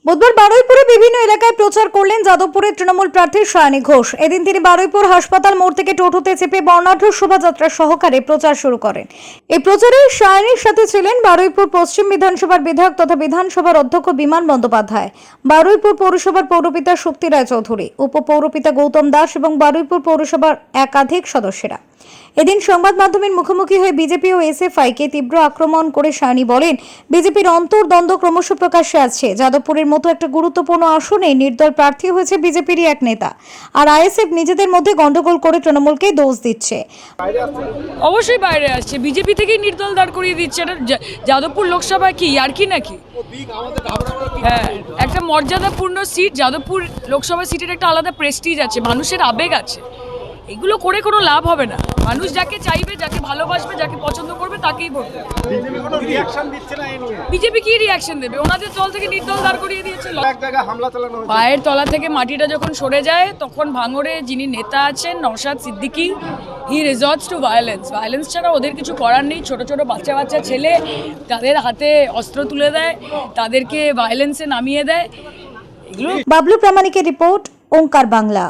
বুধবার বারুইপুরে বিভিন্ন এলাকায় প্রচার করলেন যাদবপুরের তৃণমূল প্রার্থী সায়নী ঘোষ। এদিন তিনি বারুইপুর হাসপাতাল মোড় থেকে টোটোতে চেপে বর্ণাঢ্য শোভাযাত্রা সহকারে প্রচার শুরু করেন। এই প্রচারে সায়নীর সাথে ছিলেন বারুইপুর পশ্চিম বিধানসভার বিধায়ক তথা বিধানসভার অধ্যক্ষ বিমান বন্দ্যোপাধ্যায়, বারুইপুর পৌরসভার পৌরপিতা শক্তি রায় চৌধুরী, উপপৌরপিতা গৌতম দাস এবং বারুইপুর পৌরসভার একাধিক সদস্যরা। এদিন সংবাদ মাধ্যমের মুখোমুখি হয়ে বিজেপি ও এসএফআইকে তীব্র আক্রমণ করে সায়নী বলেন, বিজেপির অন্তর্দ্বন্দ্ব ক্রমশ প্রকাশ্যে আসছে। যাদবপুরের মতো একটা গুরুত্বপূর্ণ আসনে নির্দল প্রার্থী হয়েছে বিজেপিরই এক নেতা, আর আইএসএফ নিজেদের মধ্যে গন্ডগোল করে তৃণমূলকে দোষ দিচ্ছে। অবশ্যই বাইরে আসছে, বিজেপি থেকেই নির্দল দাঁড় করিয়ে দিচ্ছে। এটা যাদবপুর লোকসভা কি আর কি নাকি? হ্যাঁ, একটা মর্যাদাপূর্ণ সিট। যাদবপুর লোকসভা সিটের একটা আলাদা প্রেস্টিজ আছে, মানুষের আবেগ আছে। এগুলো করে কোনো লাভ হবে না। মানুষ যাকে চাইবে, যাকে ভালোবাসবে, যাকে পছন্দ করবে তাকেই ভোট দেবে। বিজেপি কি রিয়াকশন দেবে? ওনাদের দল থেকে নির্দল দাঁড় করিয়ে দিয়েছে। পায়ের তলা থেকে মাটিটা যখন সরে যায় তখন ভাঙড়ে যিনি নেতা আছেন নওশাদ সিদ্দিকী, হি রিসর্টস টু ভায়োলেন্স। ভায়োলেন্স ছাড়া ওদের কিছু করার নেই। ছোট ছোট বাচ্চা বাচ্চা ছেলে, তাদের হাতে অস্ত্র তুলে দেয়, তাদেরকে ভায়োলেন্সে নামিয়ে দেয়। এগুলো বাবলু প্রামাণিকের রিপোর্ট, ওঙ্কার বাংলা।